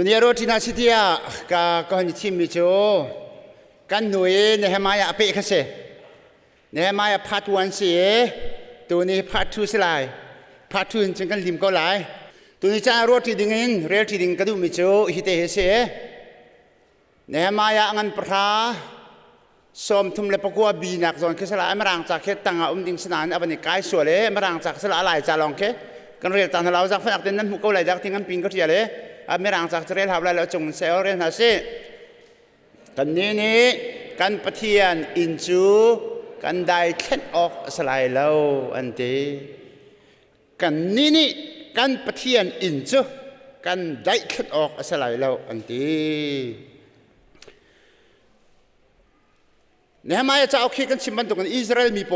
ตัวนี้รถที่นาซิเตียก็เห็นทีมมิโจกันหน่วยเนหมายาเปะคเสเนหมายาพัดวันเสียตัวนี้พัดทูสลายพัดทูจึงกันลิมก็หลายตัวนี้จ้ารถที่ดึงอินเรลที่ดึงกระดูมิโจฮิตเตเสเนหมายางันพระสมทุมเลปกัวบีนักจนคือสลายมรังจากเขตตังอาดิงสนานอันนี้กายสวยเลยมรังจากสลายหลายจาลองเคกันเรียลตันเราจากฝันอักเดนนั้นหุกเอาไหลจากทิ้งกันปิงก็เทียเลยมรังจากเรียลหาอะไรแล้วจงเซลเรียนหาเสกันนี้กันปะเทียนอินจูกันได้เช็ดออกสลายแล้วอันเดีกันนี้กันปะเทียนอินจูกันได้เช็ดออกสลายแล้วอันเดีเนหมายาจะเอาขี้กันชิมบันตุกันอิสราเอลมีโป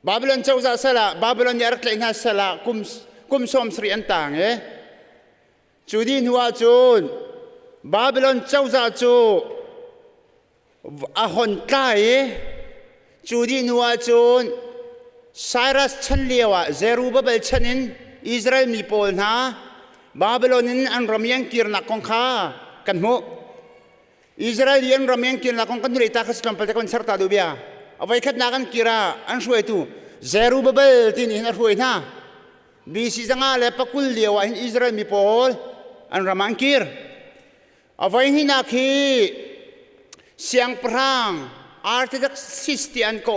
บาบิลอนเจ้าจะสละบาบิลอนยารักเลน่าสละกุมสมสรีอันต่างจูดีนหัวจูนบาบิลอนเจ้าจะจูอาหอนไก่จูดีนหัวจูนไซรัสชันเลียวเซรูบาเบลชันินอิสราเอลมีโปนะบาบิลอนินอันรำยังกิรนักของข้ากันหูอิสราเอลีนรำยังกินละคนกันดูเลยตาขัดลำพัดกันสัรตาดูเบียเอาไว้ขัดนักกันกิราอันช่วยตัวเซรูบเบลที่นี่น่าช่วยนะบีซีจังอาเล่ปักกุลเดียวอิสราเอลมีโพลอันรำยังกิรเอาไว้ที่นักฮีเสียงพรังอาร์ติดักซิสติอันโก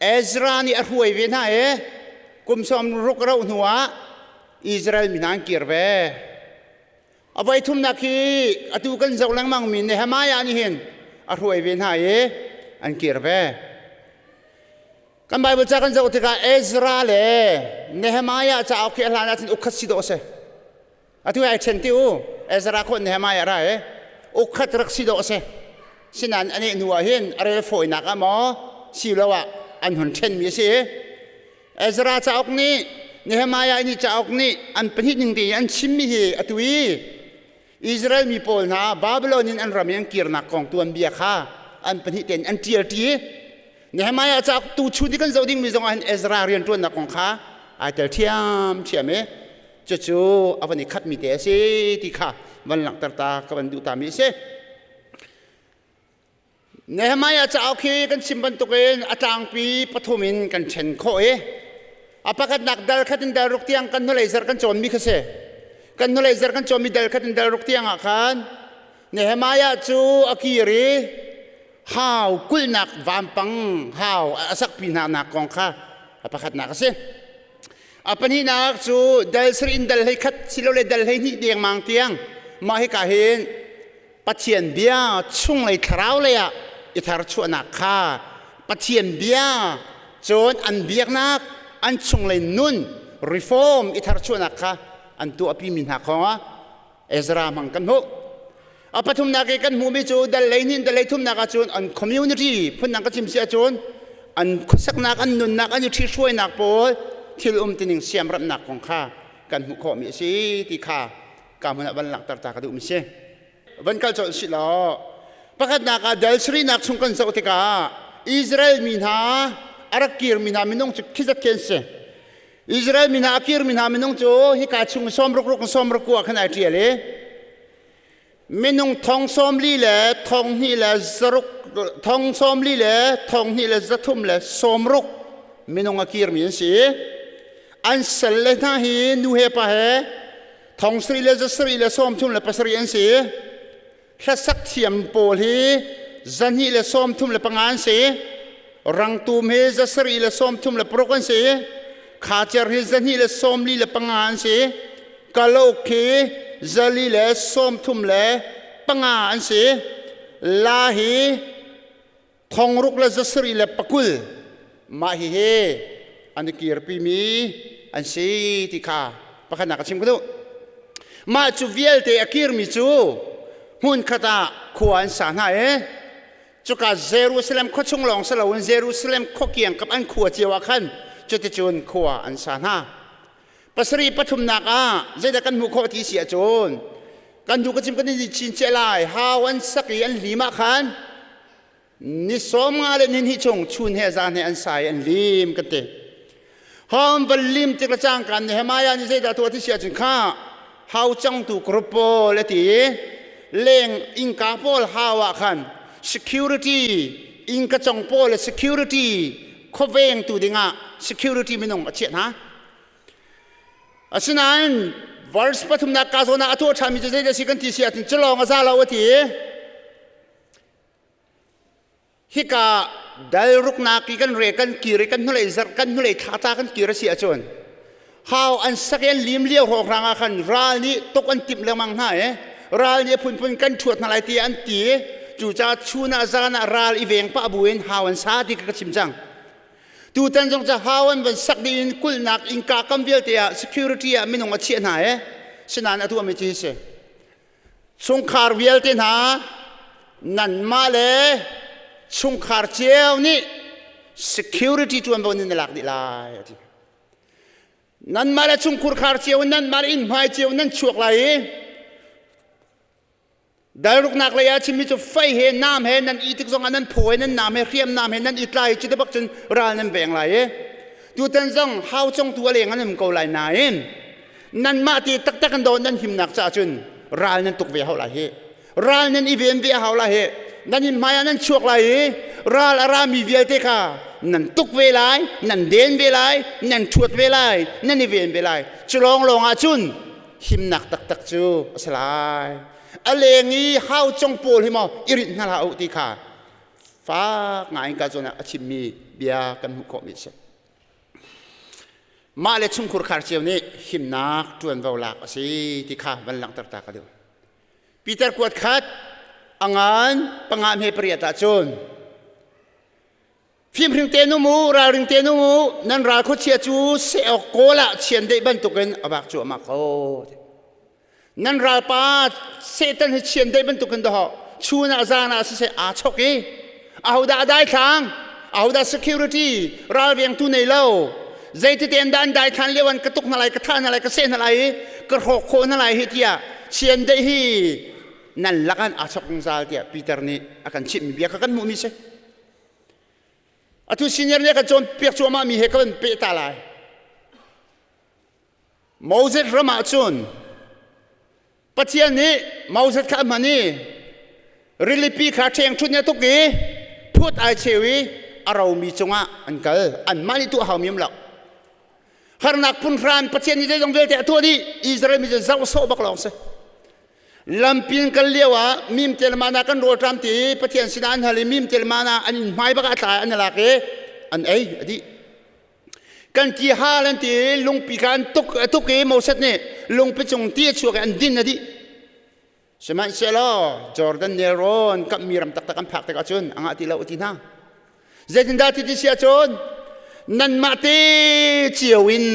เอซรานี่อันช่วยเวน่ากุมสมรุกเราหนัวอิสราเอลมีนังกิรเวเอาไว้ทุ่มนักฮีอตุกันเจ้าหลังมังมินเนหมายานี่เห็นอรวยเวนหายอันเกียร์เวกันไปบุษกันเจ้าติกาเอซราเล่เนหมายาจะเอาเขียนลานาทินอุคัดสิโดเสอตุไอเชนติวเอซราคนเนหมายาไรอุคัดรักสิโดเสฉะนั้นอันนี้หนัวเห็นอะไรฝอยนักอะหมอสิแล้วว่าอันหุ่นเชนมีสิเอซราจะเอานี้เนหมายานี่จะเอานี้อันเป็นที่หนึ่งดีอันชิมมีเหอตุยอิสราเอลมีโพลนะบาบิโลนินอันรำยังกิรนักของตัวเบียข้าอันเป็นที่เต็นอันเทียร์ทีเนี่ยมาจากตูชุดที่กันจะดิ้งมีตรงอันเอสราเรียนตัวนักของข้าอาจจะเทียมเชื่อไหมจู่ๆวันนี้ขัดมีเตะสิที่ข้าวันหลังตากับวันดูตามีเสเนี่ยมาจากเอาขี้กันชิมบันตุกเองอาจารย์ปีปฐมินกันเชนโคอาปะกันนักดาลขัดดารุกเตียงกันนู่นเลยสักกันโจมมีเขาเสกันนู่นเลยสักกันโจมมีดาลขัดดารุกเตียงอาคารเนี่ยมาจูอากิริฮาวกุลนักวามปังฮาวสักปีนักของข้าอาปะกันนักเสอาปนี้นักจูดาลสรินดาลให้ขัดสิโลเลดาลให้นี่เดียงมังเตียงมาให้กาเห็นปัจเจียนเบียชุ่งเลยคราวเลยอ่ะอิทาร์ชวนักข้าปัจเจียนเบียโจนอันเบียกนักอันชงเลยนุ่นรีฟอร์มอิทาร์ชวนักข้าอันตัวอภิมินหักของเอซรามังกันหูอาปทุมนักกันหูไม่จูดัลเลยนินดัลเลยทุมนักจูนอันคอมมูนิตี้พุ่นนักจิมเสียจูนอันคุสักนักอันนุนนักอันอยู่ที่ช่วยนักโปที่ลุมตินิงเสียมรับนักของข้ากันหูขอมีสิที่ข้ากามุนบันหลักตากระดูมิเสวันกัลจอสิลอประกาศนักดัลสรีนักชุงกันสอุติกาอิสราเอลมินาอารักกิรมินามินงจุคิดเกนเซอิสราเอลมินาอากิรมินามินงจูฮิกาชุงสมรุกสมรุกขนาดเทียเลยมินงทองสมลีเล่ทองนี่เล่สรุกทองสมลีเล่ทองนี่เล่จะทุ่มเล่สมรุกมินงอากิรมินสีอันเสลน่าฮีนูเฮปะเฮทองสรีเล่จะสรีเล่สมทุ่มเล่ปัสรีอันสีแค่สักเทียมโปลีจันนี่เล่สมทุ่มเล่ปังอันสีรังตูมเฮจะสรีเล่สมทุ่มเล่ปรกันสีขาเจอร์เฮจันนี่เล่สมลีเล่ปังอันสีกาโลเคจะลีเล่สมทุ่มเล่ปังอันสีลาฮีทองรุกเล่จะสรีเล่ปักกุลมาฮีเฮอันนี้กีร์ปีมีอันสีที่ข้าปะขนักชิมกันดูมาจูเวลเตอกีร์มิจูหุ่นขตาขวานสานาจุกาเยรูซาเล็มขชงลองสลาวนเยรูซาเล็มขเกียงกับอันขวดเจวาขันจุดจูนขวานสานาปัสรีปฐุมนักเจดกันมุขที่เสียจูนกันดูกจิมกันดีชินเจลายฮาวันสักยันลิมาขันนิสอมงาเลนินฮิจงชุนเฮซานเฮอันสายอันลิมกันเตฮอมวัลลิมติกระจางกันเฮมายานิเจดตัวที่เสียจุนข้า how chang tu grupo le ti leng in ka pol hawa khan security in ka chong pol security khoveng tu dinga security minong achiat ha asinan verse pathum na ka zona atho thami je je sikan ti sia tin chlong za lo ti hika dal ruk na ki kan re kan ki re kan nulai zar kan nulai thata kan ki ra sia chon how an second lim liao ho ranga khan ral ni tok an tip lemang na ral ni phun phun kan thuat na lai ti an ti chu cha chuna zana ral i veng pa buin how an sa ti ka chim chang tu tan jong cha how an ban sak din kul nak in ka kam vel te security a minong a chie na sinan atu ami chi se chung khar vel te na nan ma le chung khar cheu ni security tu an bon ni lak di lai nan ma le chung khur khar cheu nan ma in mai cheu nan chuak lai dal ruk nak le ya chimi chu fai he nam he nan i tik zong anan phoi nan nam he riam nam he nan i tlai chi de bak chen ral nan beng lai tu tan zong how chong tu le ngan ko lai na nan ma ti tak tak kan do nan him nak cha chun ral nan tuk ve hau lai he ral nan i ven ve hau lai he nan in maya nan chuak lai ral ara mi vel te kha nan tuk ve lai nan den ve lai nan thuat ve lai nan i ven ve lai chlong long a chun him nak tak tak chu asalai alengi how chong pol hi mo irit na la ti kha fa ngai ka zona achimi bia kan hu ko mi se ma le chung khur khar cheu ni him nak tuan vau lak asi ti kha ban lang tar ta ka du Peter kuat khat angan pangam he priyata chon phim ring te nu mu ra ring te nu mu nan ra kho chia chu se ok kola chien dei ban tuken abak chu ma ko nan ra pa setan he chien dei ban tuken do chuna zana se a choki au da dai thang au da security ra vieng tu nei lo zai te ten dan dai than lewan ka tuk na lai ka than na lai ka se na lai ka khok kho na lai hi tia chien dei hi nan lakan a chok zal tia Peter ni akan chim bia ka kan mu mi se atu senior ne ka chon pek choma mi he ka ban pe ta lai Moses rama chun Patian ni Moses ka mani rilipi kha theng thut ne tuki phut ai chewi arau mi chunga ankal an mani tu haw mim lak harnak pun ran patian ni de jong vel te tu di Israel mi zau so bak long se lampin kan lewa mim tel mana kan ro tram ti patian sinan hali mim tel mana an mai baka ta an la ke an ei adi kan ti halan ti lung pi kan tuk ke mo set ne lung pe chung ti chu kan din adi seman selo Jordan neron kap miram tak tak phak tak chun anga ti lo ti na zaitin da ti sia chun nan ma te chiawin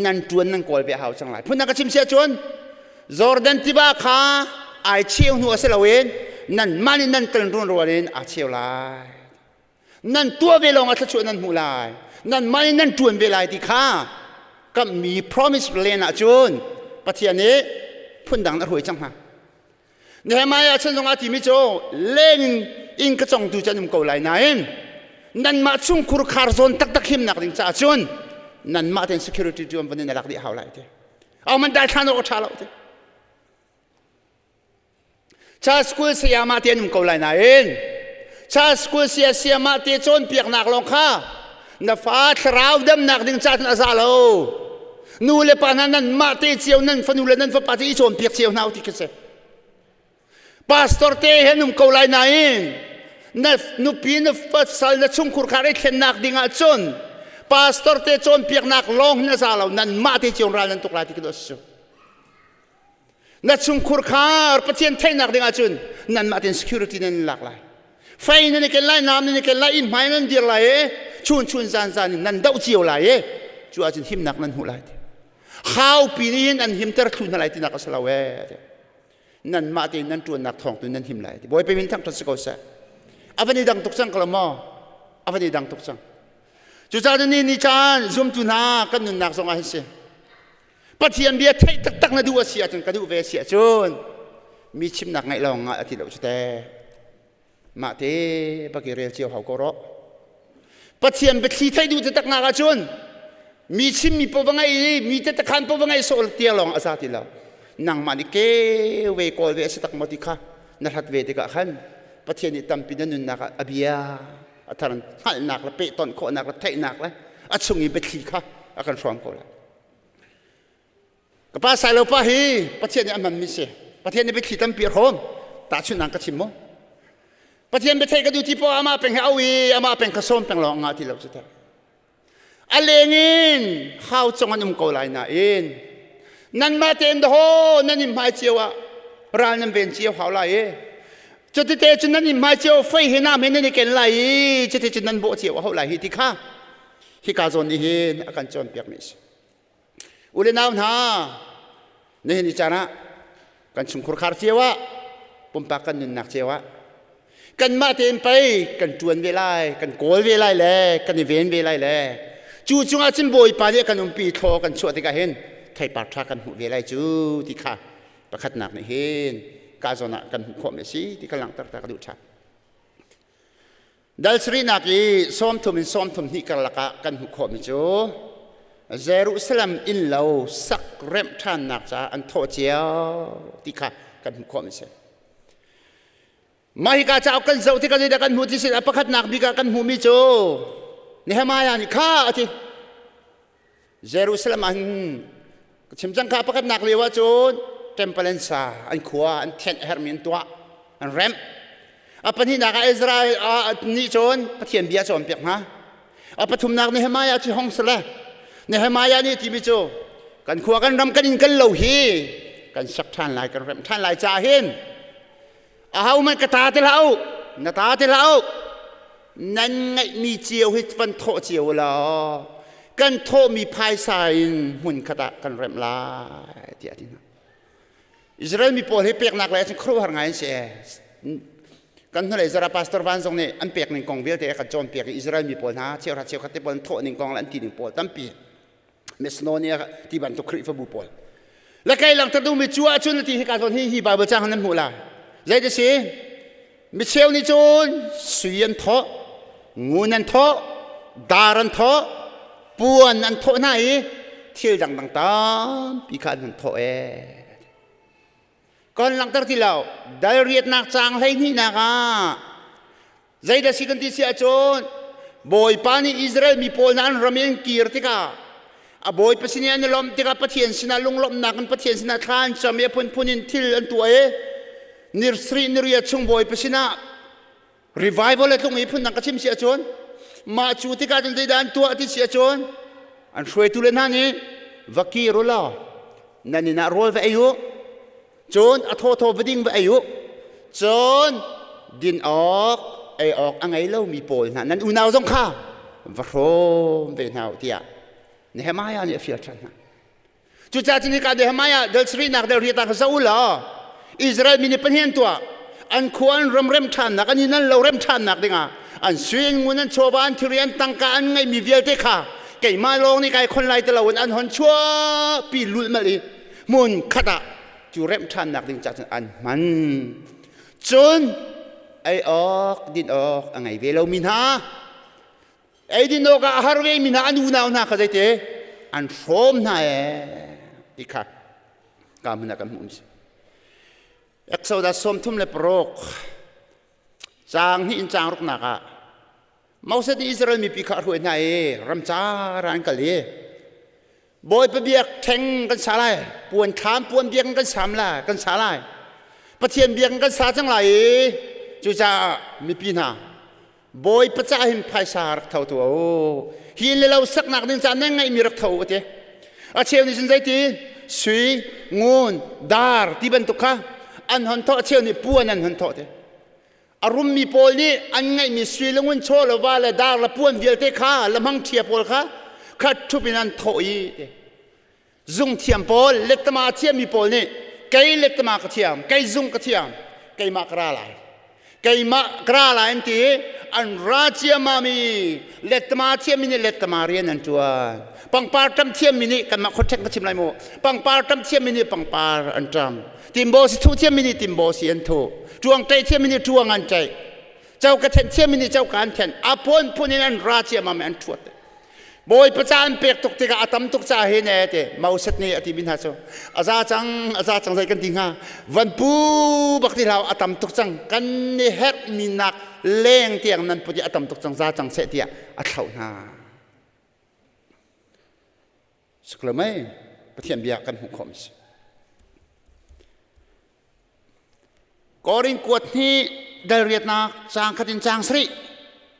nan tuan nan kol be hau chang lai phun ka chim sia chun Jordan tiba kha ai chiu nu aselawen nan mani nan tel ron rolen a chiu lai nan tua ve long a chu nan hu lai nan mani nan tuan ve lai ti kha kam mi promise len a chun pathian ne phun dang na hoi chang ha Nehemiah chen jong a ti mi cho len in ka chong tu chanum ko lai na en nan ma chung khur khar zon tak tak him nak ding cha chun nan ma ten security jom ban ne lak di hau lai te au man dal than o tha lo te cha school se ya ma te num ko lai na en cha school se ma te chon piak nak long kha na fa thrau dam nak ding cha na za lo nu le pa nan ma te chiu nan fa nu le nan fa pa ti chon piak chiu nau ti ke se pastor te henum ko lai na en na nu pi na fa sal na chung khur khare khen nak ding a chon pastor te chon piak nak long na za lo nan ma te chiu ral nan tuk la ti ke do su na chung khur khar pathian thai nak ding a chun nan ma ten security nan lak lai fai nan ke lai nam nan ke lai in mai nan dir lai chun zan nan dau chiu lai chu a chin him nak nan hu lai how pinin an him ter thu na lai ti nak asalawe nan ma te nan tu nak thong tu nan him lai boy pe min thang thos ko sa avani dang tuk sang kalamo avani dang tuk sang chu cha ni chan zoom tu na kan nun nak song a se pathian bia thai tak tak na du sia chun ka du ve sia chun mi chim nak ngai long a ti lo chute ma te ba ki rel chiu hau ko ro pathian be thi thai du tak na ka chun มีชิมมีปวังไงมีเจตคันปวังไงโซลเตียลองอาซาติลานังมันเกเวโกลเวสตักมติค่ะนักเวติกะขันประเทศนี้ตั้มปีนั้นนักอเบียอัฐานหันนักละเปต้นโคนักละไทยนักละอัศงีเบทีค่ะอาการฟอร์มเขาละกับภาษาเราป้าฮีประเทศนี้มันมิเสประเทศนี้ไปขีดตั้มปีโฮมตาชุนังกระชิมโมประเทศไปไทยก็ดูที่พ่ออามาเป็นเอาวีอามาเป็นกระส้มเป็นหลองงาที่เราสุดท้ายอะไรเงี้ยข้าวจงอันนุ่มโกลายน่ะเองนั่นมาเต็นโดนั่นนิ่มหายเจียวร้านนั้นเป็นเจียวเขาไหลจุดที่เตจุดนั้นนิ่มหายเจียวไฟเห็นน้ำเห็นนี่เก่งไหลจุดที่จุดนั้นโบเจียวเขาไหลที่ข้าที่กาโซนนี่เห็นอาการจนเปียกมิสอุเลนาวนานี่นี่จานะกันชุมคุรคาร์เจียวปุ่มปากกันนินนักเจียวกันมาเต็นไปกันจวนเวลากันโกลเวลาแลกันเวนเวลาแลจู่จงอาจิมโบยปาเดียกันนุ่มปีโทกันชวดที่กาเห็นไทยปากทักกันหูเวลาจู่ที่ข้าประคัดหนักนี่เห็นกาโซนะกันหูขมสีที่กำลังตัดตากระดูชักดัลสรีนักอีซ้อมทุ่มซ้อมทุ่มนี่กันละกันหูขมจู่เยรูซาเล็มอินเลวสักเริ่มท่านนักจ้าอันโทเจียวที่ข้ากันหูขมสีมาฮิกาจะเอากันเจ้าที่กันได้กันหูที่สิประคัดหนักบิกากันหูมิจู่นี่ฮะมาอย่างนี้ข้าที่เยรูซาเล็มอันชิมจังข้าประคัดหนักเลยว่าจู่เทมเพลนซาอันขวาอันเทนเฮอร์มินตัวอันเรมปัญหานักอิสราเอลนี่จู่ปะเทียนเบียจู่เปียกฮะปฐุมนักนี่ฮะมาอย่างที่ห้องสละนี่ฮะมาอย่างนี้ที่มิจู่กันขวากันรำกันอินกันเหลวฮีกันสักท่านลายกันเรมท่านลายจ่าเห็นเอามันกระตาเตลเอาหน้าตาเตลเอานั่นไงมีเจียวให้ฟันโถเจียวละกันโถมีภายใส่หุ่นขดากันเริ่มลายที่อาทิตย์นั้นอิสราเอลมีโพลให้เปียกหนักเลยฉันครูหางไงเสียกันนั่นเลยอิสราเอลพาสตอร์วันทรงนี้อันเปียกหนึ่งกองเวลเตะกับโจมเปียกอิสราเอลมีโพลนะเชี่ยวขัดเตะบอลโถหนึ่งกองและอันที่หนึ่งโพลตั้มปีเมสโนเนียที่บันทุกคริฟบูโพลและใครหลังจากดูมีจั่วชุนที่ให้การทนที่ฮีบาเบจ้างนั้นหัวละใจจะสิมิเชลนี่จูนสุยันทองูนันทอดารันทอปวนนันทอไหนเที่ยวดังตามปีการนันทอก่อนหลังจากที่เราได้เรียนนักจางให้นี่นะคะใจจะสิกันที่เสียจูนบอยปานีอิสราเอลมีโพลนั้นรำเอียงกีร์ติกาบอยปัสเนียนลมติกาปะเทียนสินาลุงลมนักปะเทียนสินาทานจำเมียพุนินทิลอันตัวนิรสรีนิรยาชงบอยปะสินารีไวฟ์เลยตรงนี้พุ่นนักชิมเสียจนมาจูติกาจนใจดันตัวที่เสียจนอันช่วยตุเลนันนี่วักีรุลานันนี่น่ารวยไปอายุจนอัทโทวดิ้งไปอายุจนดินออกไอออกอังไงเล่ามีโปลนั่นอุณาวสงข้าววัโรมเป็นหาวที่อ่ะนี่ฮะมายานี่ฟิลชันนะจุดจ้าจินิกาเดฮมายาเดลสรีนักเดลเรียตากซาอุลาอิสราเอลมีปัญหาตัวอันควรเริ่มชันนักอันนี้นั่นเราเริ่มชันนักดิงอ่ะอันสวยงนั้นโชว์บ้านที่เรียนตั้งการไงมีเวียลเตค่ะไก่มาลงนี่ไก่คนไล่ตะวันอันหอนชัวปีลุลมาลีมุนขดาจูเริ่มชันนักดิงจากอันมันจนไอออกดินออกอันไงเวลามินฮาไอดินออกอาหารเวมินฮาอันอุณาวนาเข้าใจเตอันพร้อมนะที่ค่ะกามุนักมุนเอ็กโซดัสสมทุ่มเล็บโรคจางหินจางรุกนักมาอุตสาหอิสราเอลมีปีขาหัวไหนรำจารันกันเลยบอยไปเบียกแทงกันสาลายปวนขามปวนเบียกกันสามละกันสาลายประเทียนเบียกกันสาจังไรจูจ่ามีปีน่ะบอยประจ่าหิมภายสารักเท่าตัวหินเราสักหนักนึงจานนั่งไงมีรักเท่าเจ้อาเชลนี่ฉันใจตีสุยงูนดาร์ที่เป็นตุกะอันหันทอเชี่ยวนี่ปวนอันหันทอเตอารมณ์มีโพลนี่อันไงมีสวีลงวนโชละว่าละดาละปวนเวียลเตข้าละมังเทียโพลข้าขัดทุบินันทอยเตซุงเทียมโพลเล็กตมาเทียมมีโพลนี่ไกเล็กตมากระเทียมไกซุงกระเทียมไกมากระลายไกมากระลายอันที่อันราชยามามีเล็กตมาเทียมมินิเล็กตมาเรียนอันจวนปังปาร์ตัมเทียมมินิกันมาคนแทงกันชิมไรโมปังปาร์ตัมเทียมมินิปังปาร์อันจำติมโบสิทูเทียมมินิติมโบสิอันทูจวงใจเทียมมินิจวงอันใจเจ้ากระเทนเทียมมินิเจ้าการเทนอาพนพูนินันราชยามามีอันชวดบ บอยประจานเปียกตกติกาอัตมตกจ่าเฮเนเตมาอุสนี่อธิบินหาโซอาซาจังใจกันทิ้งฮะวันปูบักที่เราอัตมตกจังกันนี่เฮ็ดมีนักเล่งเตียงนั้นปุจิอัตมตกจังซาจังเสตียอัตเขาหน้าสกลไม่ประเทียนเบียกันหุกขมสิกอรินกวดนี้ได้เรียนนักจางขัดินจางสรี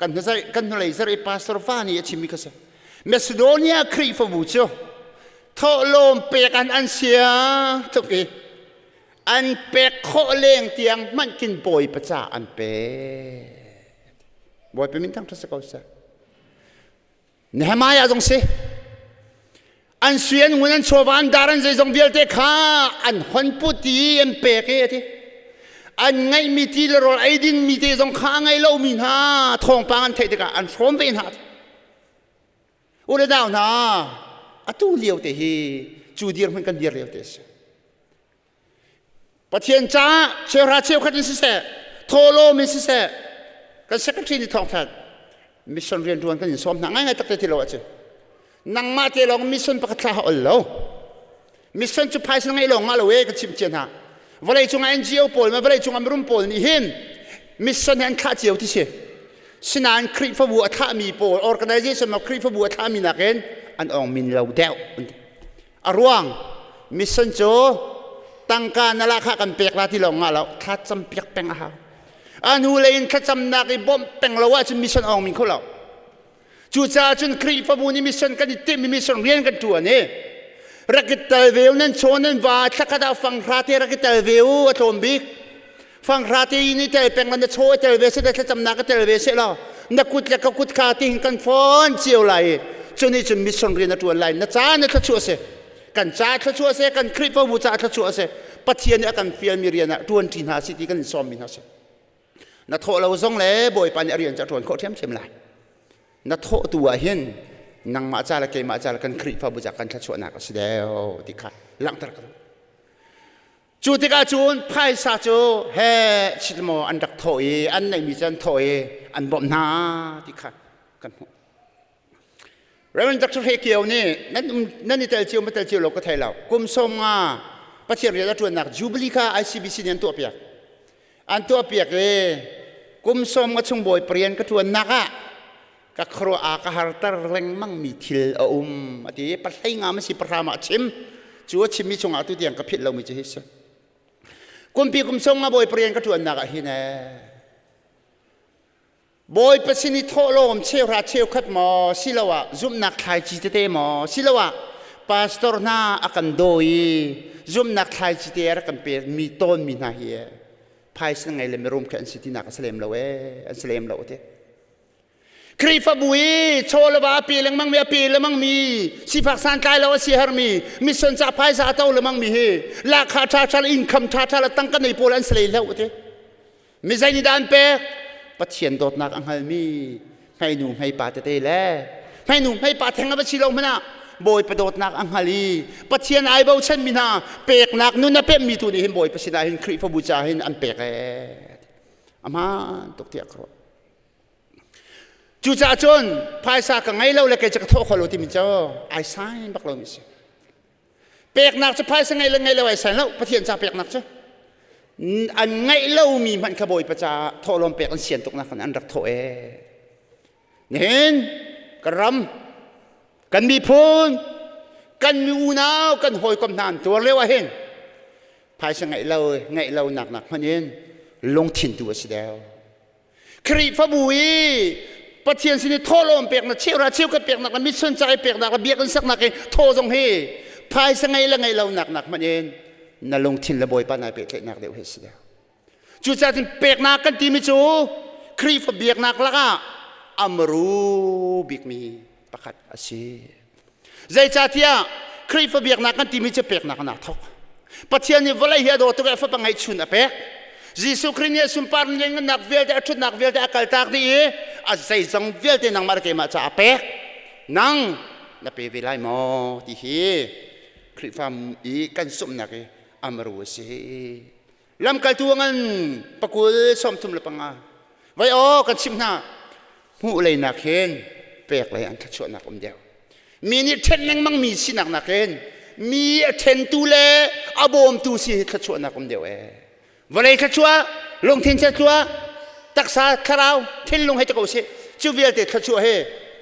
กันเลยสรีปาสตอร์ฟานี่ชิมิกษาเมซิโดเนียครีฟบูโจทอลมเปกันอันเสียทุกทีอันเปกโคเล่งเตียงมันกินบอยประจาอันเปบอยเป็นมินตั้งทศกัณฐ์เนหมายาจงสิอันเสียนวันนั้นชาวบ้านดารันใจจงเบียดเตข้าอันฮันปุตีอันเปกเอทีอันไงมีทีละรอไอดินมีเตจงข้าไงเล่ามินฮาทองปางอันเทติกาอันพร้อมเป็นฮาอุลดาวนาอตูเลียวเตฮีจูเดียร์มันกันเดียร์เลียวเตสปะเทียนจ้าเชลราเชลขัดนิสิเสโทโลมิสิเสกันเซกทรีนี่ทองทัดมิชชันเรียนรวนกันยินสมนังไงตักเตติโลอาเจนังมาเตลองมิชชันปะกะทาอัลโลมิชชันจุพายสังไงลงมาลเวกันชิมเจนฮะวันไรจงNGOโพลมาวันไรจงอเมรุนโพลนี่เห็นมิชชันแห่งข้าเจียวที่เชสนานคริฟบัวท่ามีโปร organization มาคริฟบัวท่ามีนักเองอันองมินเราเดวอารวงมิชชันโจตั้งการนั่นละข้ากันเปียกลาที่ลงมาแล้วข้าจำเปียกเป็นอาอันหูเลยข้าจำนักไอ้บ่มเป็นเราว่าจะมิชชันองมินเขาเราจู่จ้าจนคริฟบัวนี่มิชชันกันที่เต็มมิชชันเรียนกันตัวนี่รักเตลเวลนั้นโชนั้นว่าถ้าข้าได้ฟังพระเทรักเตลเวลอโทมบิกฟังราตีนี่เตลเป็นมันจะโชว์เตลเวสได้จำนักเตลเวสแล้วนักกุดและกุดขาติงกันฟอนเจียวไหลจนนี่จะมิชชันเรียนตัวไหลนะจ้าเนี่ยถ้าชัวเสกันจ้าถ้าชัวเสกันคลิปบูจ้าถ้าชัวเสปัจเจียนกันฟิลมีเรียนตัวจีนหาสิที่กันซ้อมมินหาเสนักโทเราส่งเลยบ่อยปันเรียนจากตัวเขาเทียมเทียมไหลนักโทตัวเห็นนังมาจ้าละเกมาจ้าละกันคลิปบูจ้ากันถ้าชัวนักก็เดียวที่ขาหลังตระกันจูติกาจูนไพ่ซาจูเฮชิลโมอันดักถอยอันไหนมีจันถอยอันบ่มนาที่ขากันแล้วมันดักชุดเฮเกียวนี่นั่นนี่เตลเจียวมาเตลเจียวเราก็ไทยเรากุมส่งอ่ะประเทศเรียนตัวนักจูบลิกาICBCเนี่ยตัวเปียกอันตัวเปียกกุมส่งก็ชงบ่อยเปลี่ยนก็ตัวนักอ่ะก็ครัวอากาศตะเร่งมั่งมีทิลอที่ปัจจัยงามมันสิประมาชิมจูชิมมีชงอาตุเดียงกับพิษเราไม่จะเห็นกุมปีกุมส่งมาบ่อยเปลี่ยนก็ตัวนักหินบ่อยประสิทธิโทโลมเชี่ยวราเชี่ยวขัดหมอสิละวะจุ่มนักไทยจีเตหมอสิละวะพาสตอร์น่าอากันโดยจุ่มนักไทยจีเตรักันเป็นมีต้นมีนาเฮียภายสังไงเลยไม่รวมกันสิที่นักสเลมเราอันสเลมเราเถอะครีฟบุยโชลบาปีเลงมังมีปีเลมังมีสิฟักสันใจเราสิฮาร์มีสนใจภายสาเต้าเลมังมีเฮลาคาชาชาอินคัมชาชาละตั้งกันในโปแลนด์สเลมเราเถอะมีใจนิดานเป้ปัจเจียนโดดนักอังหามีให้หนุ่มให้ป่าเตะแล้วให้หนุ่มให้ป่าแทงกับชิลงมันนะบ่อยประโดดนักอังหาลีปัจเจียนไอเบาเช่นมีนาเปกนักนู่นน่ะเป็นมีตัวนี้เห็นบ่อยปัจเจียนเห็นคริฟบูชาเห็นอันเปกอามาตกเตียกรจู่จ้าจนภายสากังไงเราเลยแกจะกระทบคนเราที่มีเจ้าไอไซน์บักเรามีสิเปกนักจะภายสังไงเราไอไซน์แล้วปัจเจียนจะเปกนักจ้ะอันไงเล่ามีมันขบอยประจาโทลมเปกอันเสียนตกนักอันรักโทเห็นกระรำกันมีพูนกันมีอูนาวกันหอยกำนานตัวเรียกว่าเห็นภายสังไงเราหนักมันเห็นลงถิ่นตัวเสียแล้วครีฟบุยปัจเจียนสินี่โทลมเปกนักเชี่ยวราเชี่ยวกันเปกนักมิสนใจเปกนักเบียกันสักนักโทจงเฮภายสังไงเราหนักมันเห็นนั่นลงทิ้งระบอยปานายเปกนักเดียวเฮสิเดียวจู่จ้าถึงเปกนักกันตีมิจูครีฟเบียกนักละก็อมรูบิกมีประคัดอาชีใจจ้าที่ครีฟเบียกนักกันตีมิจูเปกนักนักทอกปัจเจียนนี่วันไรเฮียโดตัวเอฟปังไงชุนอเปกยิสุคริเนี่ยสุนปาร์เนี่ยนักเวลแต่ชุดนักเวลแต่อากาศตากดีอาศัยจังเวลแต่นังมาร์เกมาจ้าอเปกนังนับเป็นเวลาหมอที่เฮครีฟอีกันสมนักอามรู้สิลำกัลตัวงั้นปะกุลสมทุมละปังอาไว้กันชิมหน้าหูเลยนักเห็นเปรกเลยอันทัชวนักเดียว มีนี่เทนนังมังมีสินักนักเองมีเทนตูเล่อบอมตูสิขจวนักคนเดียววันนี้ขจวลงทิ้งขจวตักษาคราวเทนลงให้ตะโกเสจูเวลเตขจวเฮ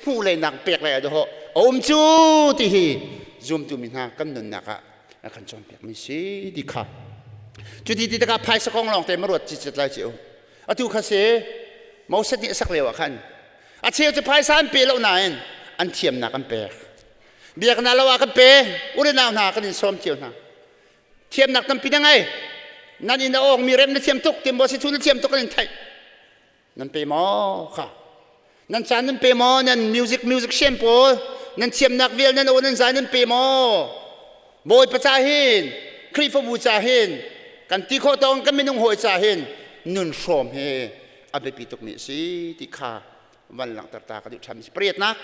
ผู้เลยนักเปียกเลยอะดูเหรอมจูที่ฮีซูมตูมินากันนุนนักอะขันจอมเปียกมีสิดีค่ะจุดที่ตะกับพายสกองลองเต็มรถจิตใจเจียวอะตูข้าเสมอสติสักเลวขันอะเชียวจะพายสามปีแล้วนายอันเทียมนักกันเปียกเบียกนาลาวากันเปอุรินาวนากันอินสมเจียวนาเทียมนักตั้มปีนังไงนั่นอินเอาองมีเร็มนั่นเทียมตุกเทียมบอสิทุนนั่นเทียมตุกกันอินไทยนั่นเปมอค่ะนั่นจานนั่นเปมอนั่นมิวสิกเชมโปนั่นเทียมนักเวลนั่นโอนั่นจานนั่นเปมอบอยประจาหินครีฟบูจาหินกันตีโคตองกันไม่นุ่งหอยจาหินนุนชมเฮอาเบปีตุกนี่สิที่ข้าวันหลังตากันดูทำสิเปรียดนัก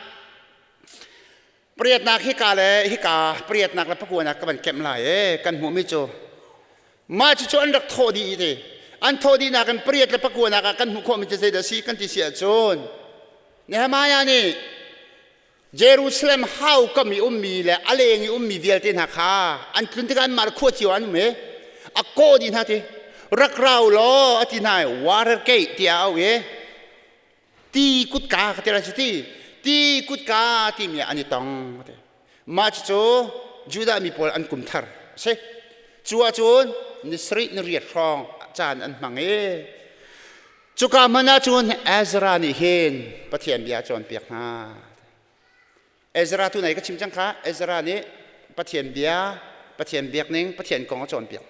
เปรียดนักฮิกาเลยฮิกาเปรียดนักแล้วพระกูนักกันเก็บไหลกันหัวไม่โจมาจะชวนรักโทดีทีอันโทดีนักกันเปรียดแล้วพระกูนักกันหัวคนมันจะเสียดสีกันที่เสียโจนเนี่ยมายานี่เยรูซาเล็มเฮาก็มีมีและอะไรอย่างนี้มีเวลตินักค่ะอันคุณที่กันมาขั้วจิวันเมอโกดีนะทีรักเราล้ออธินายวาร์เกตที่เอาตีกุดกาที่เราจะตีกุดกาที่มีอันนี้ต้องมาจูจูดามีพอลอันกุมทาร์ใช่จูอาจูนนิสรินเรียดครองจานอันมังจูกามันอาจูนเอซรานี่เห็นปะเทียนเบียจอนเปียกนาเอซราตัวไหนก็ชิมจังค่ะเอซรานี่ปะเทียนเบียกนึงปะเทียนกองจอนเปียก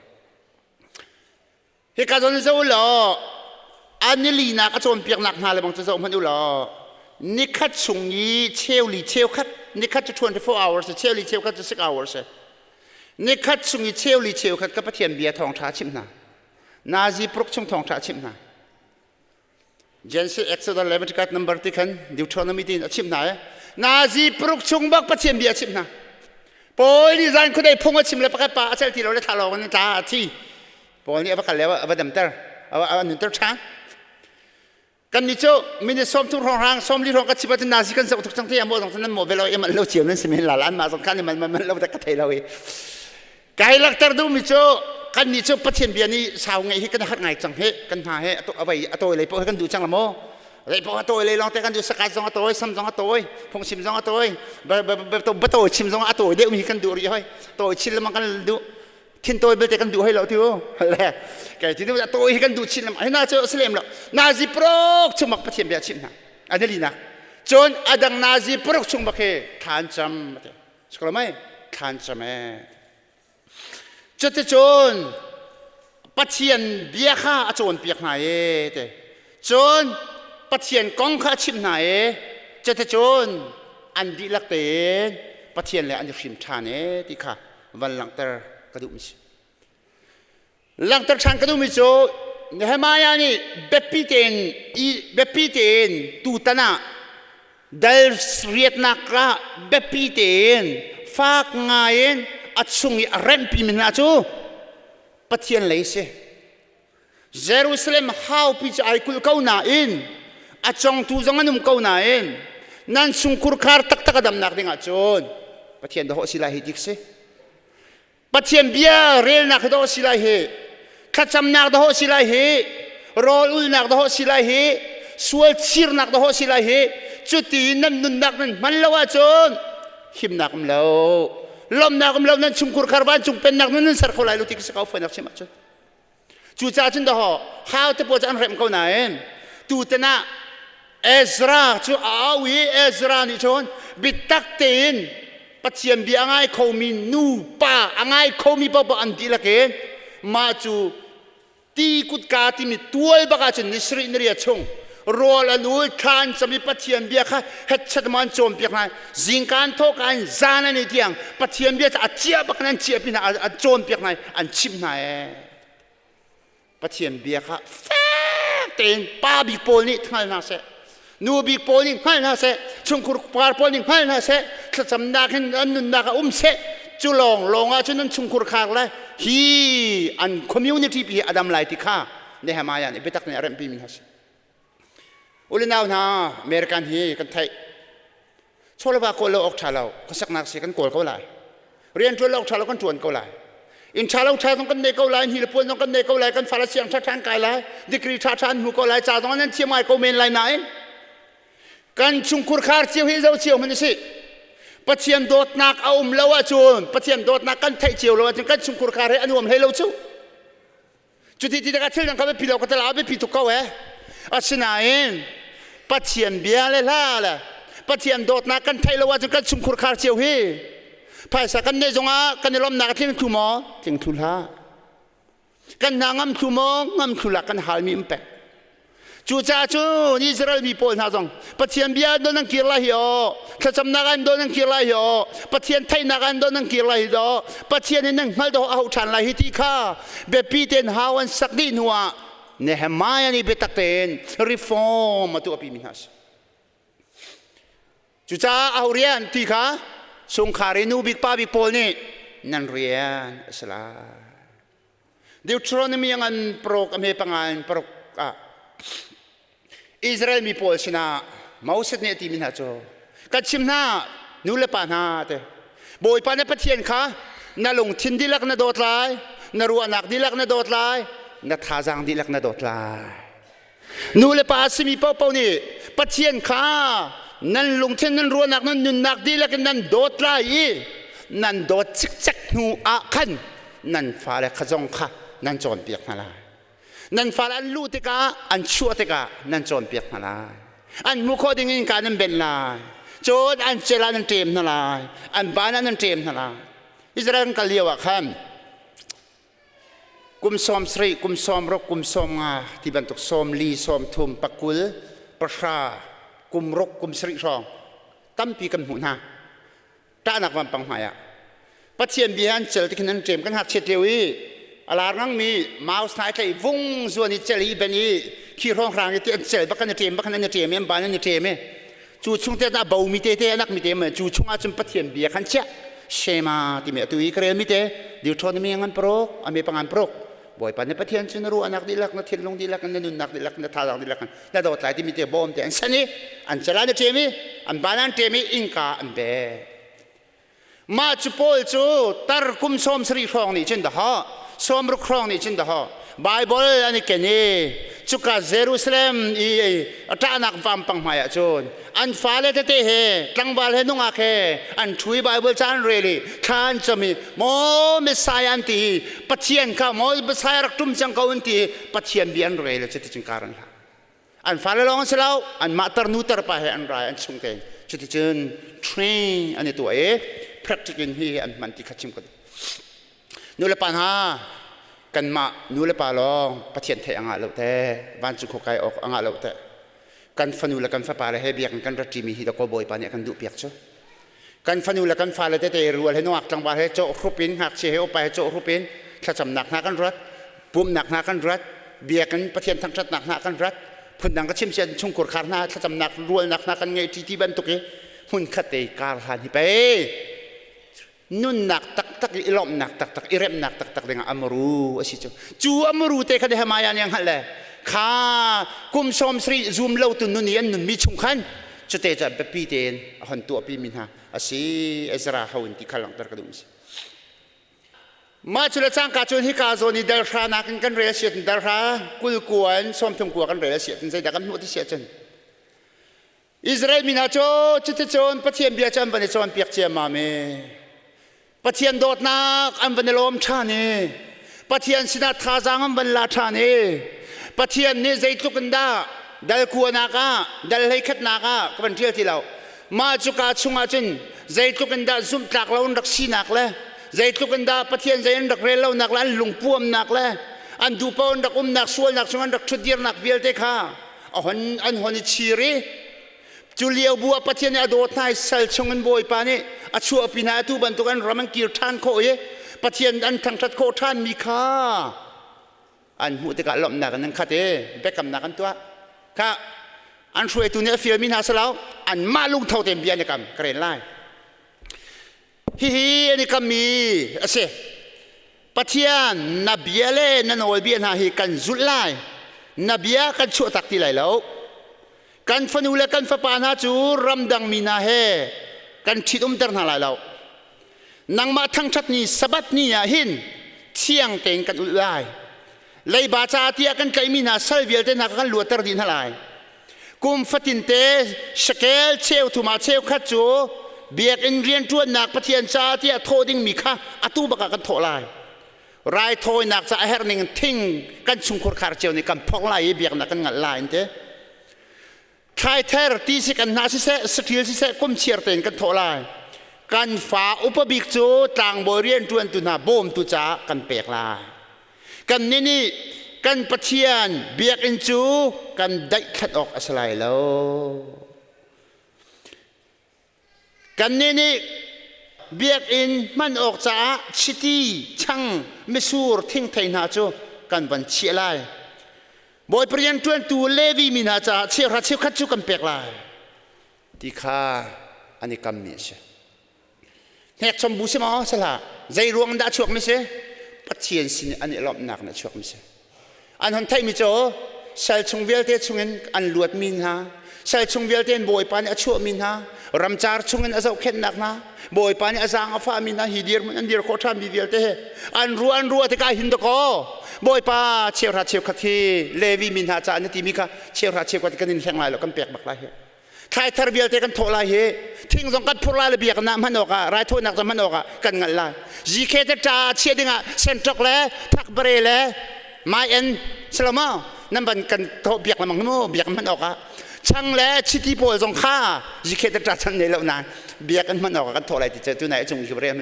เหตุการณ์ตอนนี้จะอุลออันนี้ลีนักจนเปียกหนักหนาเลยบางจะจะมันอุลอนี่คัดส่งยี่เชลลีเชลคัดนี่คัดจะ24 hours เชลลีเชลคัดจะ6 hours นี่คัดส่งยี่เชลลีเชลคัดก็ปะเทียนเบียทองท้าชิมนานาซีปลุกชงทองท้าชิมนาเจนซีเอ็กซ์ตร้าเลเวลกัดนัมเบอร์ที่ขันดิวทอนมีดีชิมนานาซีปลุกชงบักปะเทียนเบียชิมนาพอนี่จานคนใดพงว่าชิมเลยปะกันป้าเชลที่เราได้ทะเลาะกันตาที่พอนี่เอาไปกันแล้วเอาดำเตอร์เอาหนึ่งเตอร์ช้างกันนี่โจ้มีในส้มทุกรางส้มที่รองกับชิบะที่นาซิกันสักทุกทั้งที่ยามโมสองท่านนั้นโมเวลเราเอ็มเราเฉียวนั่นสิมีหลายล้านมาสองคันนี่มันเราแต่กระเทยเราเองไกลลักเตอร์ดูมิโจ้กันนี่โจ้ปัจเจียนเบียนี่สาวไงให้กันหัดไงจังเฮกันหาเฮเอาไปตัวอะไรพวกให้กันดูจังละโมอะไรพวกตัวอะไรลองแต่กันดูสกัดสองตัวซ้ำสองตัวพงชิมสองตัวแบบตัวชิมสองตัวเดี๋ยวมีกันดูรีให้ตัวชิมแล้วมันกันดูขินตัวเบลเตกันดูให้เราที่โอ้แหละแกที่นี่ว่าตัวให้กันดูชินละไอ้น่าจะสเลมแล้วนาซีโปรกชุมบักปะเทียมเบียชิมนะอันนี้ลีนะจนอดังนาซีโปรกชุมบักเฮทานจำมาเถอะสกุลไม่ทานจำเอจุดจนปะเทียนเบียข้าจนเปียกไหนเถอะจนปะเทียนกองข้าชิมไหนจุดจนอันดีลักเตนปะเทียนเลยอันดีชิมทานที่ข้าวันหลังเตอร์กระดูกมิชหลังจากฉันกระดูกมิชเนี่ยมายานี่เบปีเตนตูตนาเดลส์เรียดนักละเบปีเตนฝากงายอัดส่งอีเรนปีมินาจูปะเทียนเลยสิเยรูซาเล็มฮาวพิจไอคุลเก้านาอินอัดจงตูจังนุ่มเก้านาอินนั่นสุงคุรคาร์ตักดำนักดิ่งอัดจนปะเทียนดอกศิลาฮิดิกสิปะเทียนเบียเรลนักดอกศิลาฮิขัดจำนักดอกศิลาฮิรอลุนักดอกศิลาฮิสวลชีร์นักดอกศิลาฮิจุดที่นั่นนุนนักนั้นมันละว่าจนหิมนักมันแล้วลมนักมันแล้วนั่นชุมคุรคาร์บานจุงเป็นนักนั้นสักคนไหลลุติกสกาวไฟนักใช่ไหมจุดจู่จ้าจุนดอกข้าวที่ปวดจะอันเร็มเขาไหนตูตนะเอซราจู่อาวีเอซรานี่ชนบิดตักเตนปัจเจียนเบียง่ายเขามีนูป้าง่ายเขามีบ่บ่อันดีละเกนมาจู่ตีกุดกาที่มีตัวบักอาจนิสรินเรียชงรอละลูทานจะมีปัจเจียนเบียค่ะเฮ็ดชัดมันโจมเปียกนั้นจิงการโทกันจานันนี่เดียงปัจเจียนเบียจะอาเจียบักนั้นเจียบินะอาโจมเปียกนั้นอันชิมนั้นปัจเจียนเบียค่ะแฟเต็นป้าบิ๊กโพนี่ทั้งนั้นเสนูบิ๊กโพนี่ทั้งนั้นเสชงคุรปาร์โพนี่ทั้งนั้นเสถ้าจำนักอันนุนนักเสจุลองอาจจะนั่นชงคุรคาร์เลยฮีอันคอมมูนิตี้พี่อดัมไลติค่ะเนี่ยมาอย่างนี้ไปตักเนี่ยเริ่มปีมินฮัสอุลินาวนะอเมริกันฮีกันไทย โซลบาโกโลออกชาเราก็สักนักเสียกันโกลเขาไหลเรียนจวนเราออกชาเรากันจวนเขาไหลอินชาเราชาต้องกันเนเขาไหลฮิลปวนต้องกันเนเขาไหลกันฟาลเซียงชาชานกายไหลดิกรีชาชานหูเขาไหลจ่าตรงนั้นเชี่ยไม่เขาเมนไหลไหนกันชุงคุรคาร์เชี่ยวให้เราเชี่ยวมันสิปัจเจียนโดดนักเอาเลวจูนปัจเจียนโดดนักกันไทยเชี่ยวเลวจนกันชุงคุรคาร์ให้อนุมให้เราจูจุดที่ตะกัดเที่ยงเขาไปพิลาก็ตลาดไปพิทุกเขาอาชนะเองปัจเจียนเบียร์เลยล่ะเลยปัจเจียนโดดนักกันไทยเลวจนกันชุงคุรคาร์เชี่ยวให้ภายสักกันในจงอากันในลมนักที่ทุ่มจึงทุลากันนางทุ่มงามทุลากันหามีอิมเปจูจ้าจูอิสราเอลมีโพลนาจงปัจเจียนเบียร์โดนนังกิร์ลาฮิโอถ้าจำนักันโดนนังกิร์ลาฮิโอปัจเจียนไทยนักันโดนนังกิร์ลาฮิโอปัจเจียนนังฮัลโดเอาชันลาฮิติข้าเบปีเตนฮาวันสักดีนัวเนหมายนี่เบตักเตนรีฟอร์มมาตัวปีมิฮัสจูจ้าเอาเรียนที่ข้าสงขารินูบิกป้าบิกโพลนี่นั่นเรียนสลาเดี๋ยวทรอนมีอย่างนั้นโปรกอเมปังงานโปรกอิสราเอลมีโพลชนะมาอุสเนติมินาโจกัดชิมนานูเลปานาเตบอยปานปัทเทียนข้านาลงทินดิลักนาโดดลายนารัวนักดิลักนาโดดลายนาทาจังดิลักนาโดดลายนูเลปาสมีเป้าเป้านี่ปัทเทียนข้านั่นลงเช่นนั้นรัวนักนั้นนุนนักดีแล้วกันนั่นโดดไล่นั่นโดดชิกจักนูอาขันนั่นฟ้าและขจงข้านั่นโจรเปียกมาลายนั่นฟ้าอันลู่ติกาอันชั่วติกานั่นโจรเปียกมาลายอันมุขดิ่งอินการนั่นเป็นลายโจรอันเจริญนั่นเตรียมนั่นลายอันบ้านนั่นเตรียมนั่นลายอิสราเอลกันเลี้ยวขันกุมสอมสรีกุมสอมรกกุมสอมงาที่บรรทุกสอมลีสอมทุมปักกุลประชากุมรกกุมสริรองตั้มปีกันหูนาตาหนักวันปังหายปัจเจียนเบียนเจอที่ขนันเจมกันหักเฉดเดียวอีอาลารังมีมาสไนใจวงส่วนนี้เจลีเป็นอีขี้ร้องรางที่เจลบักกันเจมบักกันเจมเอ็มบานนั่นเจมจูช่วงเตน่าเบามีเตนักมีเตมจูช่วงอาจจะปัจเจียนเบียขันเชะเชมาที่เมื่อตุยเครียดมีเตเดี๋ยวทนมีงานโปรกอเมปังงานโปรกบ่อยปันในปัจเจียนชนรู้อนักดีลักนักเทียนลงดีลักนักนุนนักดีลักนักทารังดีลักนักโดดไหลที่มีเตบอมเตอันเชนี่อันเจริญเจมีอันบานันเจมีอิงกาอันเบมาจุโพลจูตาร์กุมสอมสรีครองนี่จินดาฮะสอมรุครองนี่จินดาฮะไบเบิลอันนี้แค่นี้จุกาเยรูซาเล็มอีอัตานักฟังปังหมายจูนอันฟ้าเลตเตเฮตั้งบาลเฮนุงอาเคอันช่วยไบเบิลจานเรลีท่านจะมีโมเมสไซอันตีปัจเจียนข้าโมเมสไซรักตุมจังเขาอันตีปัจเจียนเบียนเรลีจะติดจังการันละอันฟ้าเลลองเสลาวอันมาตรนูตรไปให้อันไรอันชงเกงจะติดจังเทรนอันนี้ตัวpracticing hi an man ti khachim ko nu le pan ha kan ma nu le pa long pathian the anga lo te van chu khokai ok anga lo te kan fanu la kan fa pa le he biak kan ra ti mi hi da ko boy pa ne kan du piak cho kan fanu la kan fa le te rual he no ak tang ba he cho krupin hak che he pa he cho krupin tha cham nak na kan rat pum nak na kan rat biak kan pathian thang chat nak na kan rat phun dang ka chim chen chung kur khar na tha cham nak rual nak na kan ngai ti ti ban tu ke hun khate kar han hi peนุนนักตักตักอิลอมนักตักตักอิเรมนักตักตักdengan amru asi chu amru te kha de hamayan yang hal le kha kum som sri zoom lo tu nun yan nun mi chung khan chu te cha be pi ten han tu pi min ha asi ezra haun ti khalang tar kadum si ma chu la chang ka chun hi ka zo ni dal kha na kan re siat dal kha kul kuan som thum ku kan re siat sai da kan hu ti siat chen Israel min ha cho chu te chon pathian bia chan ban chon piak che ma meปัจเจียนโดดนักอันวันลมชาเนปัจเจียนสินาทาจังอันวันลาชาเนปัจเจียนนี่ใจตุกันดาดัลกัวนักะดัลให้ขัดนักะก็เป็นเที่ยวที่เรามาจุกาชุงอาจินใจตุกันดาซุ่มตักเราดักชีนักเลยใจตุกันดาปัจเจียนใจดักเรลเรานักแล้วลุงพ่วมนักเลยอันดูเป้าดักนักส่วนนักส่วนดักชุดเดียร์นักเวียลเตค่ะอันหันชีรีจูเลียวบัวปัจเจียนอดนายเซลชงกันบ่อยปานี่อาชัวปีนาตูบันตุกันรามันกิรทานโคเยปัจเจียนอันทางชัดโคทานมีค่าอันหูติกะหลอมหนักนั่งขัดเอเบกำหนักกันตัวค่ะอันช่วยตัวเนี้ยฟิลมินาสลาวอันมาลุงเท่าเต็มเบียนี่กำเกรนไล่ฮินี่กำมีเสปัจเจียนนับเบียเล่นันโอเบียนาฮิกันจุดไล่นับเบียกันชั่วตักที่ไหลแล้วกันฟันูและกันฟ้าปานาจูรำดังมีนาเฮ กันชิดเตอร์นาลายเรานังมาทั้งชัดนี้สบัดนี้หินเที่ยงเก่งกันอุลายเลยบาจาเตียกันไกมีนาเซลเวียลเตนักกันลวดตรดินหลายกุมฟัตินเตสเกลเชลทุมาเชลขัดจูเบียกอินเรียนจวนนักปะเทียนชาเตียโทดิ้งมีค่ะอตูบกกันโทลายรายโทยนักจะเฮร์นิงทิ้งกันชุงคุรคาร์เจลในกันพกลายเบียกนักกันงัดลายเตใครเทอร์ตีสิกันนาสิเซสติลสิเซกุมเชียร์เตนกันโทลายกันฝ่าอุปบิกจูต่างบริเวณจวนตุนาบ่มตุจ้ากันเปียกลายกันนี่กันปะเทียนเบียกอินจูกันได้ขัดออกอัศไลแล้วกันนี่เบียกอินมันออกจากชิตีช่างมิสูรทิ้งไทยนาจูกันวันเชียไลบอยเปลี่ยนจวนตูเลวีมินาจาเชียร์เชียร์ขัดจูกันเปียกลายที่ข้าอันนี้กำมีเชแหกชมบุษมาสละใจรวงด่าชวกไม่ใช่ปะเทียนสินอันนี้รอบหนักนะชวกไม่ใช่อันคนไทยมิโจเซลชงเวลเตชงเงินอันลวดมินฮะเซลชงเวลเตนบอยปานอชัวมินฮะรำจาร์ชงเงินอาเจ้าเข็นหนักนะบอยปานอาจางอาฟ้ามินฮะฮีเดียร์มันอันเดียร์โคตรมีเวลเตอันรัวที่กายหินตะโกบอยปาเชียวราเชียวขัดที่เลวีมินฮะจานติมิกาเชียวราเชียวขัดกันนินแข่งลายแล้วกันเปียกบักลายใครทาร์เบียลเตกันโทลายทิ้งสงกัดพูดลายเบียกน้ำมันออกรายโทนักจะมันออกกันงันลายจีเคตจ่าเชียดิงะเซนทรักเล่ทักเบรเล่ไม่เอ็นสลามานั่นเป็นกันโทเบียกมันโม่เบียกมันออกช่างเล่ชิติโพสงข้าจีเคตจ่าชันในเหล่านั้นเบียกกันมันออกกันโทลายที่เจอตัวไหนจงคิดเรื่อง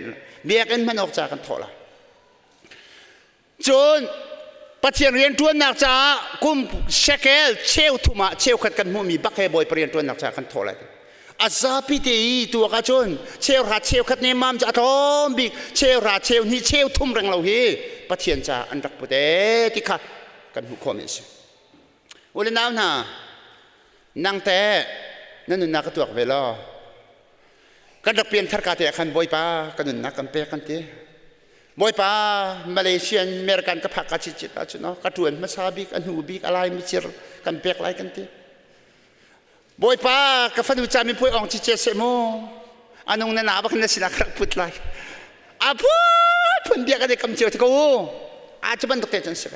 เบียกกันมันออกจากกันโทลายจนปะเทียนเรียนตัวนักจ้ากุมเชคเกลเชลทุมาเชลขัดกันมุมีบักเฮบอยเรียนตัวนักจ้ากันโทเลยอาซาพิธีตัวกระชนเชลรัดเชลขัดเนมามจะทอมบิกเชลรัดเชลนี่เชลทุ่มแรงเราฮีปะเทียนจ้าอันรักปุเตติค่ะกันหุคอมิสอุลน้ำน่ะนางแต่นั่นนุนนักตัวเวลากันรักเปลี่ยนทัศกาเตะขันบอยป้ากันนุนนักกันเปกันเตบอยป้ามาเลเซียนเมริกันกับผักกาจิตอาจุนกระตวนมาซาบิกอันหูบิกอะไรมิจิรกันเปียกไรกันทีบอยป้ากับฟันดูจามีพูดองจิเจเซโมอันนงนาบักนัสินักรักพุทธไรอาพูดพูดเดียกันเด็กกำเจียวที่กูอาจจะบันตุกเตจันสิ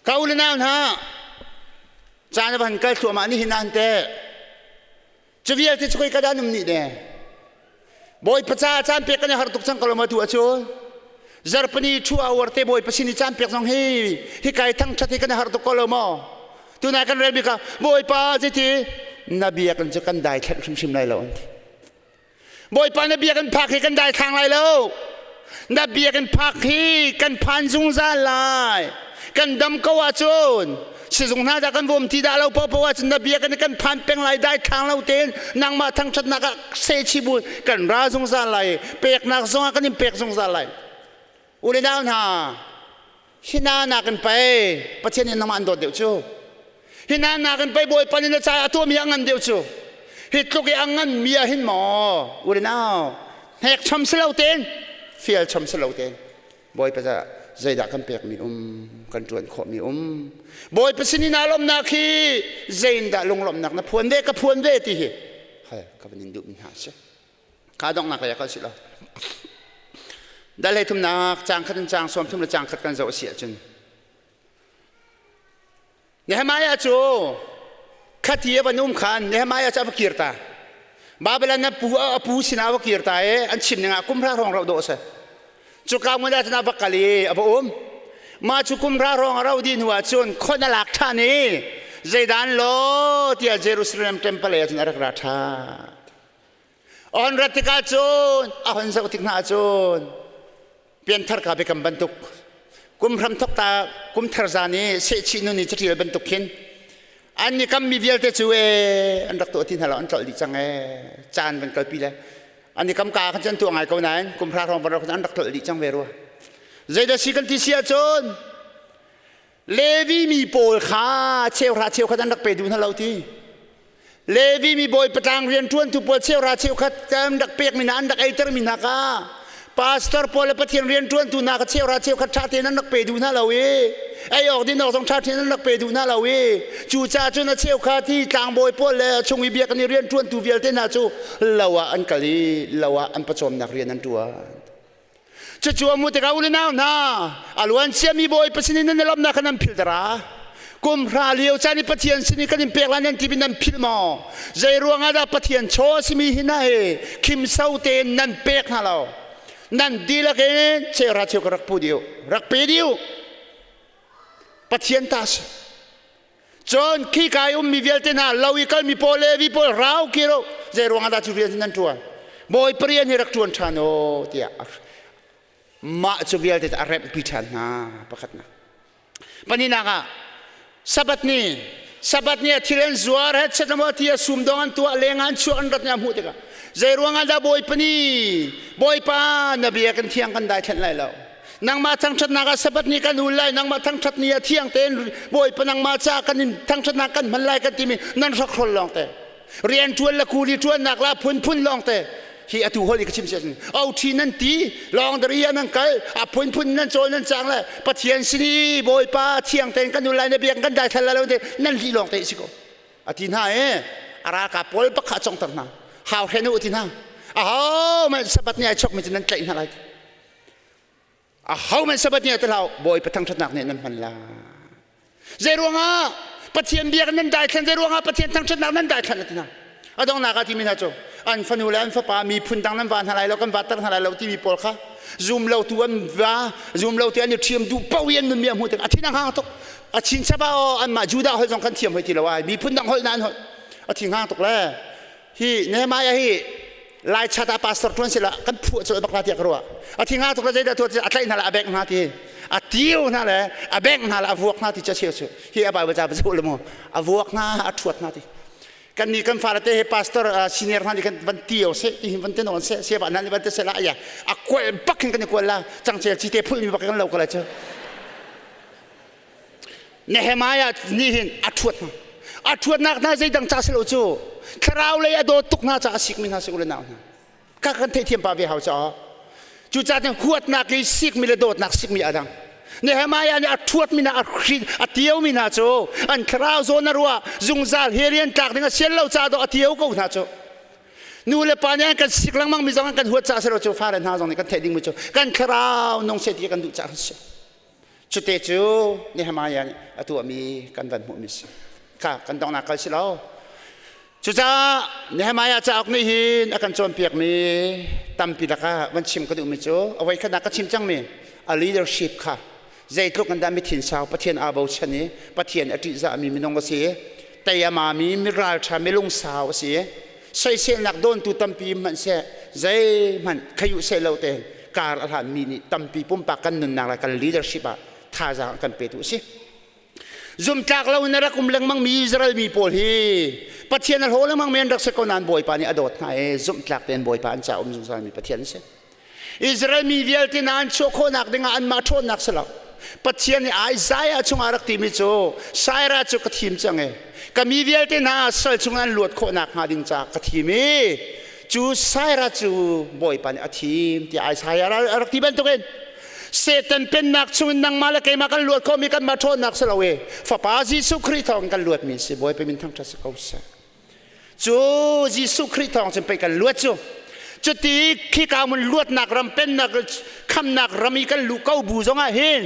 เขาเลยนะฮะจานบันกัลตัวมานี่หินันเตจะวิลที่ช่วยกระดานนุ่มนี่เนี่ยบอยประชาชนเปียกกันหาตุกสังกลมาตัวชัวจารปนีชัวอวร์เตบอยประสิทธิชันเปียกสังฮีกายทั้งชาติกันหาตุกกลมาตัวนักกันเรียบิกาบอยป้าจิตีนบีกันจะกันได้แค่ชิมไรแล้วบอยป้านบีกันพักให้กันได้ทางไรแล้วนบีกันพักให้กันพันซุงซาลายกันดำกวาจนสิสงนาจากกันวมที่ดาเราพอว่าจะนบีกันพันเป็นไรได้ทางเราเต้นนางมาทั้งชัดนักเซชิบุกันราสงสารไหลเปียกนักสงกันนี่เปียกสงสารไหลอุลิดาวนาหินานักกันไปประเทศนี้น้ำมันโดดเดียวชูหินานักกันไปบ่อยปันนี่ใจตัวมีอังเงินเดียวชูฮิตลูกอังเงินมีหินหมออุลิดาวแหกชมสลาวเต้นเฟียลชมสลาวเต้นบ่อยไปจะใจดักกันเปียกมีกันจวนขอมีบอยเป็นสินินาลมนักฮีเจนดาลงลมนักนะพวนเวกับพวนเวที่ฮีเฮ้ยกับนินดูมิหาเชข้าต้องนักเลยก็สิละได้เลยทุมนักจางขัดจางสวมทุมละจางขัดกันจะเสียจนเนี่ยมายาจูขัดเยี่ยบนุ่มขันเนี่ยมายาจะฟักกีร์ตาบาเบลันนับปูสินาฟักกีร์ตาอันชิมเนี่ยกุมพระรองเราโดษจุกามุดาจะนับฟักกะลีอภุมมาชุกุมรารองเราดินหัวชนคนหลักท่านี้เจดานโลที่เยรูซาเล็มเทมเพลย์ที่นรักราชาอันรัติกาชนอันสักติกนาชนเปลี่ยนทาร์กาไปกับบรรทุกกุมพรำทกตากุมทาร์ซานีเสชินุนิจที่บรรทุกขินอันนี้คำมีเวลเตจูเออันรักตัวที่นั่นเราอันตรดิจังเอจานเป็นกลปีเลยอันนี้คำกาขันจันตัวไงเขาไหนกุมพระรองบรรทุกอันรักตัวดิจังเวรัวใจเดชิกันที่เสียจนเลวีมีโปลขาเชลราเชลขัดอันดักไปดูนั่นเราที่เลวีมีบอยประจังเรียนทวนทุบโปลเชลราเชลขัดจำดักเปียกมินาอันดักไอเตอร์มินากาพาสตอร์โปลประเทียนเรียนทวนตุนักเชลราเชลขัดชาตินั้นดักไปดูนั่นเรา ไอ้ออกดินออกสองชาตินั้นนักเปดูน่าเราเวจูจ่าจูน่าเชี่ยวข้าที่ต่างบอยป้อนแล้วชงวิเบียกันเรียนทวนตูเวียลเตน่าจูเราอันกะลีเราอันประชมนักเรียนนั้นตัวจะจัวมุตะกาอุลน่าหน้าอลวันเชี่ยมีบอยประสิทธิ์นั้นรับนักนันพิลดรากุมพระเลียวจานิปะเทียนสินิกันเปียกลานันที่เป็นนันพิลมอใจรวงอาดาปะเทียนโชสิมีหินาเฮคิมเซาเตนนันเปียกฮาเรานั่นดีละเกนเชราเชียวรักปูดิวรักเปดิวปะเทียนตัสจนขี้กายมีเวลเตน่าเราอีกมีโพเลวิโพลราวกิโรใจรวงอาดาจุเรียนนั่นตัวบอยเปรียนให้รักชวนชานโอเตียมาจุเวลเตอาร์เรปพิชานาประคัตนะปนินากาsabat ni thiren zuar het setamo tia sumdongan tua lengan chuan ratnya muteka zairuanga da boy pani boy pa nabiya kan thiang kan dai than lai lo nang ma thang that naga sabat ni kan ulai nang ma thang that ni thiang ten boy pa nang ma cha kan thang that na kan man lai kan timi nan sak khol long te rian tuan la kuli tuan nak la phun long te hi atu holi kachim sen au thi nan ti long daria nan kal a phun nan chol nan chang la pathian sini boy pa thiang ten kan ulai na biang kan dai than la lo te nan hi long te siko atin ha ara ka pol pa kha chong tar na haw henu utin ha a haw man sabat ni ai chok mi nan tlai na lai a haw man sabat ni ta law boy pa thang that nak ne nan man la zeruanga pathian biak nan dai than zeruanga pathian thang that nak nan dai than atin ha adong naga ti min ha cho an fanulan fa pa mi phun dang nan van halai lo kan vatar halai lo ti mi pol kha zoom lo tu an va zoom lo ti an thiam du pau yen nun mi mu te athina hang tok a chin cha ba an ma juda hol jong kan thiam hoi ti lo wa mi phun dang hol nan hol athing hang tok la hi ne ma ya hi lai chata pastor tuan sila kan phu cho bak la ti akro athing hang tok la jai da to atlai na la abek na ti atiu na le abek na la avuak na ti cha sia chu hi aba ba ja ba zo lo mo avuak na athuat na ti kan ni kan farate he pastor senior han kan ban tio se ti ban ten on se ba nan ban te se la ya akwa bakin kan ko la chang che chi te phu mi bakan lo ko la che nehemiah ni hin athuat nak na zai dang cha se lo chu kharau le ado tuk na cha sik min ha se ul na ka kan the thiam pa be hau cha chu cha ten huat na ke sik mi le dot nak sik mi adang Nehemiah ni athuat mina atiau mina cho an khrau zo na ruwa zungzal herian tak dinga sello cha do atiau ko na cho nu le pa ne kan siklang mang mi jang kan huat cha selo cho faran ha jong ni kan theding mi cho kan khrau nong se ti kan du cha se chu te chu Nehemiah atu mi kan van mu mi se ka kan dong na kal silo chu cha Nehemiah cha ok ni hin akan chom piak mi tampi da ka wan chim ka du mi cho awai ka na ka chim chang mi a leadership ka zai tluk kan da mi thin saw pathian abo chani pathian ati za mi minong se tayama mi miral tha melung saw se sai se nak don tu tampi man se zai man khayu se lo te kar alhan mi ni tampi pum pa kan nun nak la kan leadership a tha za kan pe tu si zum tak lo na ra kum lang mang mi Israel mi pol hi pathian al holang mang men rak se ko nan boy pa ni adot na zum tlak ten boy pa an cha zum sa mi pathian se Israel mi vial tin an chokho nak dinga an ma thon nak sala pathian ni Isaiah chung arak ti mi cho saira chu ka thim change ka mi vial tin na sal chung an luat kho nak ha ding cha ka thimi chu saira chu boy pan athim ti Isaiah arak ti ban to ken Satan pen nak chung nang mala kai ma kan luat kho mi kan ma thon nak sala we fa pa Jesu Christ thong kan luat mi si boy pe min thang tha sa ko sa chu Jesu Christ thong chen pe kan luat chuจุดที่ขี้กามันลวดหนักรำเป็นหนักคำหนักรำมีกันลูกเก้าบูจงอาเห็น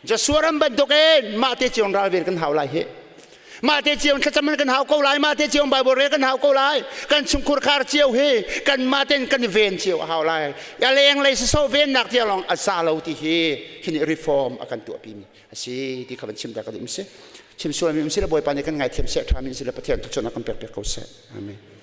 จะสวรรค์บรรทุกเองมาเตจิองราเวรกันหาวลายเฮมาเตจิองขจมันกันหาวเก้าลายมาเตจิองใบบริกันหาวเก้าลายกันชุมคุรคาร์เจียวเฮกันมาเต้นกันเวนเจียวหาวลายอย่าเลงเลยโซเวนหนักเจียวลองอาซาเลาที่เฮหินรีฟอร์มอาการตัวปีมีอาศัยที่เขาเป็นชิมแต่ก็ดิมเสชิมส่วนมีมิสิละบอยปานในกันไงเทียมเสทามิสิละประเทศทุกชนกันเปรียบเขาเสอาเมน